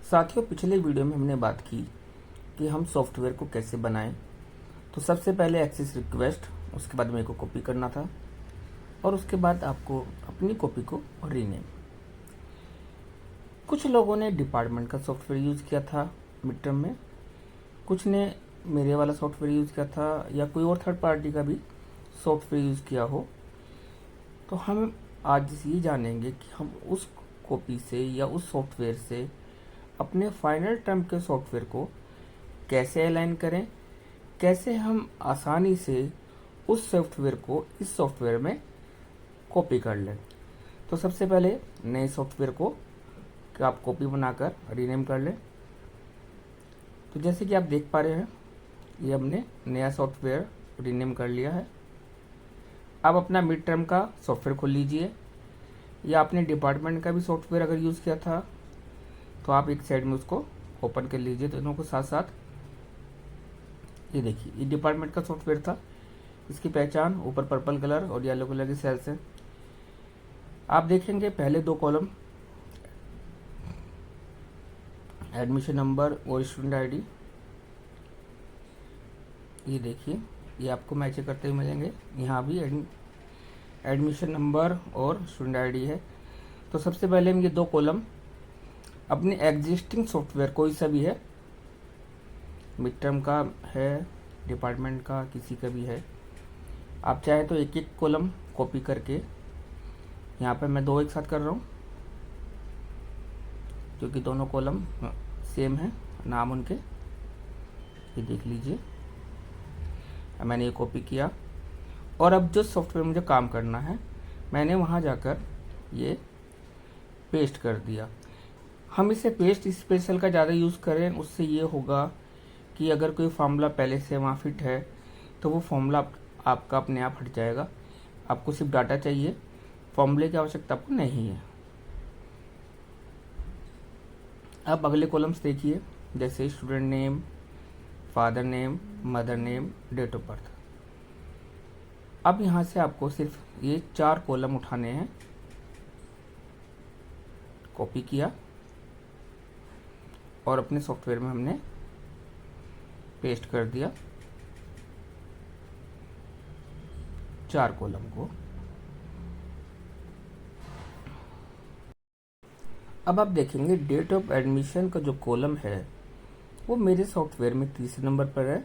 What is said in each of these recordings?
साथियों, पिछले वीडियो में हमने बात की कि हम सॉफ्टवेयर को कैसे बनाएं। तो सबसे पहले एक्सेस रिक्वेस्ट, उसके बाद मेरे को कॉपी करना था और उसके बाद आपको अपनी कॉपी को रीनेम। कुछ लोगों ने डिपार्टमेंट का सॉफ्टवेयर यूज़ किया था मिड टर्म में, कुछ ने मेरे वाला सॉफ्टवेयर यूज़ किया था या कोई और थर्ड पार्टी का भी सॉफ्टवेयर यूज़ किया हो। तो हम आज ये जानेंगे कि हम उस कॉपी से या उस सॉफ्टवेयर से अपने फाइनल टर्म के सॉफ्टवेयर को कैसे अलाइन करें, कैसे हम आसानी से उस सॉफ्टवेयर को इस सॉफ्टवेयर में कॉपी कर लें। तो सबसे पहले नए सॉफ्टवेयर को आप कॉपी बनाकर रीनेम कर लें। तो जैसे कि आप देख पा रहे हैं, ये हमने नया सॉफ्टवेयर रीनेम कर लिया है। अब अपना मिड टर्म का सॉफ्टवेयर खोल लीजिए, या आपने डिपार्टमेंट का भी सॉफ्टवेयर अगर यूज़ किया था तो आप एक साइड में उसको ओपन कर लीजिए दोनों को साथ साथ। ये देखिए, ये डिपार्टमेंट का सॉफ्टवेयर था। इसकी पहचान ऊपर पर्पल कलर और येलो कलर की सेल्स हैं। आप देखेंगे पहले दो कॉलम एडमिशन नंबर और स्टूडेंट आईडी, ये देखिए ये आपको मैच करते हुए मिलेंगे। यहाँ भी एडमिशन नंबर और स्टूडेंट आईडी है। तो सबसे पहले हम ये दो कॉलम अपने एग्जिस्टिंग सॉफ्टवेयर कोई सा भी है, मिड टर्म का है, डिपार्टमेंट का किसी का भी है, आप चाहे तो एक एक कॉलम कॉपी करके, यहाँ पे मैं दो एक साथ कर रहा हूँ क्योंकि दोनों कॉलम सेम है नाम उनके। ये देख लीजिए, मैंने ये कॉपी किया और अब जो सॉफ्टवेयर मुझे काम करना है मैंने वहाँ जाकर ये पेस्ट कर दिया। हम इसे पेस्ट स्पेशल का ज़्यादा यूज़ करें, उससे ये होगा कि अगर कोई फॉर्मूला पहले से वहाँ फिट है तो वो फॉर्मूला आपका अपने आप हट जाएगा। आपको सिर्फ डाटा चाहिए, फॉर्मूले की आवश्यकता आपको नहीं है। अब अगले कॉलम्स देखिए, जैसे student name, father name, mother name, date of birth. अब यहाँ से आपको सिर्फ ये चार कॉलम उठाने हैं। कॉपी किया और अपने सॉफ्टवेयर में हमने पेस्ट कर दिया चार कॉलम को। अब आप देखेंगे डेट ऑफ एडमिशन का जो कॉलम है वो मेरे सॉफ्टवेयर में तीसरे नंबर पर है,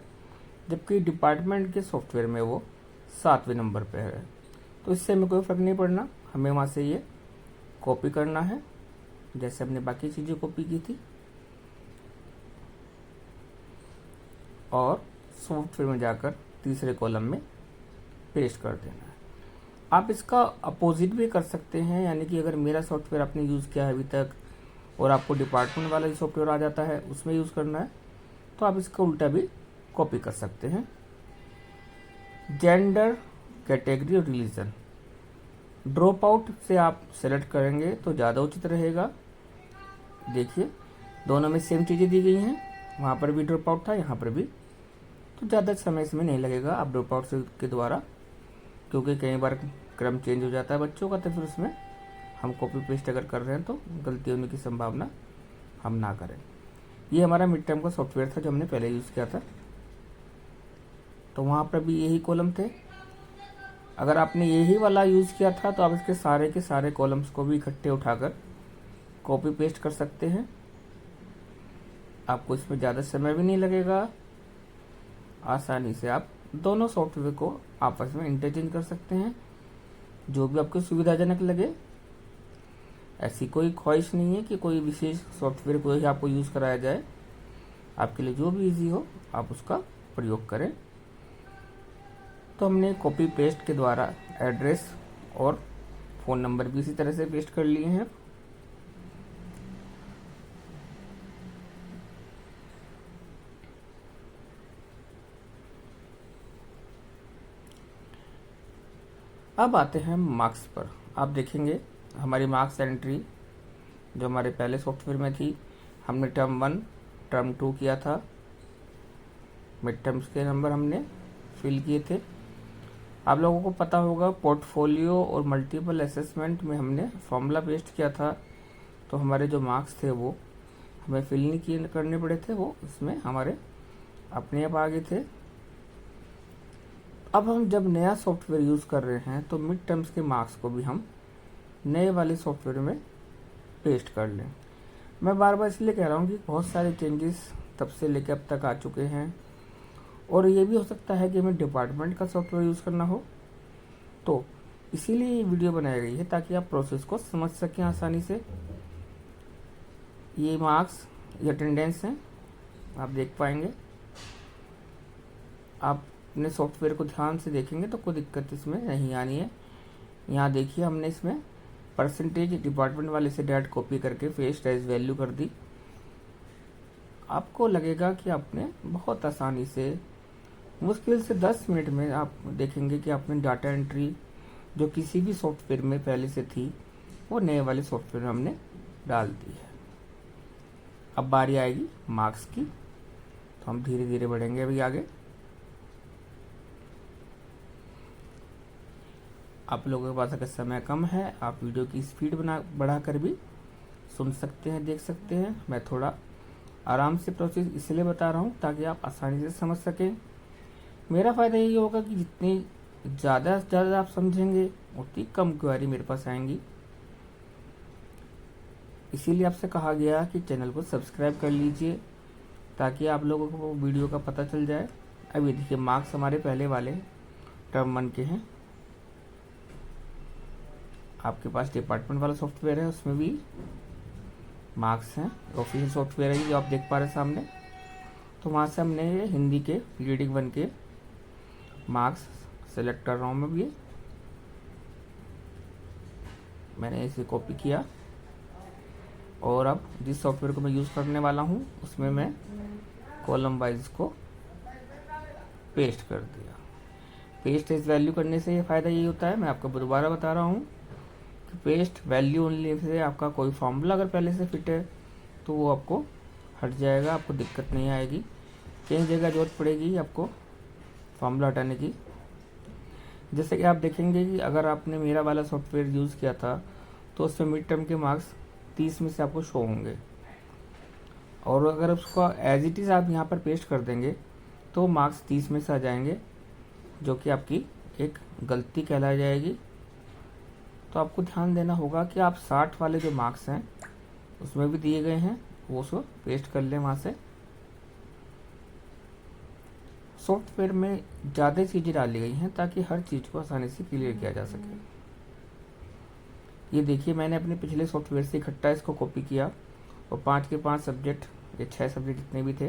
जबकि डिपार्टमेंट के सॉफ्टवेयर में वो 7वें नंबर पर है। तो इससे हमें कोई फर्क नहीं पड़ना, हमें वहाँ से ये कॉपी करना है जैसे हमने बाकी चीज़ें कॉपी की थी और सॉफ्टवेयर में जाकर तीसरे कॉलम में पेस्ट कर देना है। आप इसका अपोजिट भी कर सकते हैं, यानी कि अगर मेरा सॉफ्टवेयर आपने यूज़ किया है अभी तक और आपको डिपार्टमेंट वाला ही सॉफ्टवेयर आ जाता है उसमें यूज़ करना है, तो आप इसका उल्टा भी कॉपी कर सकते हैं। जेंडर, कैटेगरी और रिलीजन, ड्रॉप आउट से आप सेलेक्ट करेंगे तो ज़्यादा उचित रहेगा। देखिए दोनों में सेम चीज़ें दी गई हैं, वहाँ पर भी ड्रॉप आउट था, यहाँ पर भी, तो ज़्यादा समय इसमें नहीं लगेगा आप ड्रॉप आउट के द्वारा, क्योंकि कई बार क्रम चेंज हो जाता है बच्चों का, तो फिर उसमें हम कॉपी पेस्ट अगर कर रहे हैं तो गलती होने की संभावना हम ना करें। ये हमारा मिड टर्म का सॉफ्टवेयर था जो हमने पहले यूज़ किया था, तो वहाँ पर भी यही कॉलम थे। अगर आपने यही वाला यूज़ किया था तो आप इसके सारे के सारे कॉलम्स को भी इकट्ठे उठाकर कॉपी पेस्ट कर सकते हैं। आपको इसमें ज़्यादा समय भी नहीं लगेगा, आसानी से आप दोनों सॉफ्टवेयर को आपस में इंटरचेंज कर सकते हैं, जो भी आपको सुविधाजनक लगे। ऐसी कोई ख्वाहिश नहीं है कि कोई विशेष सॉफ्टवेयर को ही आपको यूज़ कराया जाए, आपके लिए जो भी इजी हो आप उसका प्रयोग करें। तो हमने कॉपी पेस्ट के द्वारा एड्रेस और फ़ोन नंबर भी इसी तरह से पेस्ट कर लिए हैं। अब आते हैं मार्क्स पर। आप देखेंगे हमारी मार्क्स एंट्री जो हमारे पहले सॉफ्टवेयर में थी, हमने टर्म 1 टर्म 2 किया था, मिड टर्म्स के नंबर हमने फिल किए थे। आप लोगों को पता होगा पोर्टफोलियो और मल्टीपल असेसमेंट में हमने फॉर्मूला पेस्ट किया था, तो हमारे जो मार्क्स थे वो हमें फिल नहीं किए करने पड़े थे, वो इसमें हमारे अपने आप आ गए थे। अब हम जब नया सॉफ्टवेयर यूज़ कर रहे हैं तो मिड टर्म्स के मार्क्स को भी हम नए वाले सॉफ्टवेयर में पेस्ट कर लें। मैं बार बार इसलिए कह रहा हूँ कि बहुत सारे चेंजेस तब से लेकर अब तक आ चुके हैं, और ये भी हो सकता है कि हमें डिपार्टमेंट का सॉफ्टवेयर यूज़ करना हो, तो इसीलिए ये वीडियो बनाई गई है ताकि आप प्रोसेस को समझ सकें आसानी से। ये मार्क्स या अटेंडेंस हैं, आप देख पाएंगे। आप अपने सॉफ्टवेयर को ध्यान से देखेंगे तो कोई दिक्कत इसमें नहीं आनी है। यहाँ देखिए, हमने इसमें परसेंटेज डिपार्टमेंट वाले से डायरेक्ट कॉपी करके पेस्ट एज वैल्यू कर दी। आपको लगेगा कि आपने बहुत आसानी से, मुश्किल से 10 मिनट में आप देखेंगे कि आपने डाटा एंट्री जो किसी भी सॉफ्टवेयर में पहले से थी वो नए वाले सॉफ्टवेयर में हमने डाल दी है। अब बारी आएगी मार्क्स की, तो हम धीरे धीरे बढ़ेंगे अभी आगे। आप लोगों के पास अगर समय कम है, आप वीडियो की स्पीड बढ़ाकर भी सुन सकते हैं, देख सकते हैं। मैं थोड़ा आराम से प्रोसेस इसलिए बता रहा हूँ ताकि आप आसानी से समझ सकें। मेरा फ़ायदा यही होगा कि जितनी ज़्यादा से ज़्यादा आप समझेंगे उतनी कम क्वेरी मेरे पास आएंगी। इसीलिए आपसे कहा गया कि चैनल को सब्सक्राइब कर लीजिए ताकि आप लोगों को वीडियो का पता चल जाए। अभी देखिए, मार्क्स हमारे पहले वाले टर्म 1 के हैं। आपके पास डिपार्टमेंट वाला सॉफ्टवेयर है, उसमें भी मार्क्स हैं। ऑफिशियल सॉफ्टवेयर है जो आप देख पा रहे हैं सामने। तो वहाँ से हमने ये हिंदी के रीडिंग 1 के मार्क्स सेलेक्ट कर रहा हूँ मैं भी। मैंने इसे कॉपी किया और अब जिस सॉफ्टवेयर को मैं यूज़ करने वाला हूँ उसमें मैं कॉलम वाइज को पेस्ट कर दिया। पेस्ट एज वैल्यू करने से ये फ़ायदा यही होता है, मैं आपको दोबारा बता रहा हूँ कि पेस्ट वैल्यू ओनली से आपका कोई फॉर्मूला अगर पहले से फिट है तो वो आपको हट जाएगा, आपको दिक्कत नहीं आएगी। कई जगह जरूरत पड़ेगी आपको फॉर्मूला हटाने की। जैसे कि आप देखेंगे कि अगर आपने मेरा वाला सॉफ्टवेयर यूज़ किया था तो उसमें मिड टर्म के मार्क्स 30 में से आपको शो होंगे, और अगर उसको एज इट इज़ आप यहाँ पर पेस्ट कर देंगे तो मार्क्स 30 में से आ जाएंगे, जो कि आपकी एक गलती कहलाई जाएगी। तो आपको ध्यान देना होगा कि आप 60 वाले जो मार्क्स हैं उसमें भी दिए गए हैं, वो उसको पेस्ट कर लें वहाँ से। सॉफ्टवेयर में ज़्यादा चीज़ें डाली गई हैं ताकि हर चीज़ को आसानी से क्लियर किया जा सके। ये देखिए, मैंने अपने पिछले सॉफ्टवेयर से इकट्ठा इसको कॉपी किया और 5 के 5 सब्जेक्ट या 6 सब्जेक्ट जितने भी थे,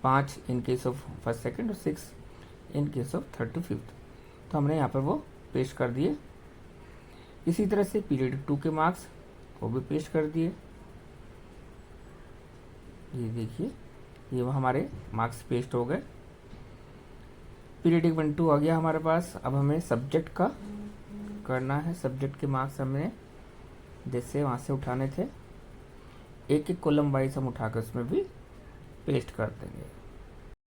5 in case of first second और 6 in case of third to fifth, तो हमने यहाँ पर वो पेस्ट कर दिए। इसी तरह से पीरियड 2 के मार्क्स वो भी पेस्ट कर दिए। ये देखिए, ये वो हमारे मार्क्स पेस्ट हो गए। पीरियडिक 1 2 आ गया हमारे पास। अब हमें सब्जेक्ट का करना है। सब्जेक्ट के मार्क्स हमने जैसे वहाँ से उठाने थे, एक एक कॉलम वाइज हम उठाकर उसमें भी पेस्ट कर देंगे।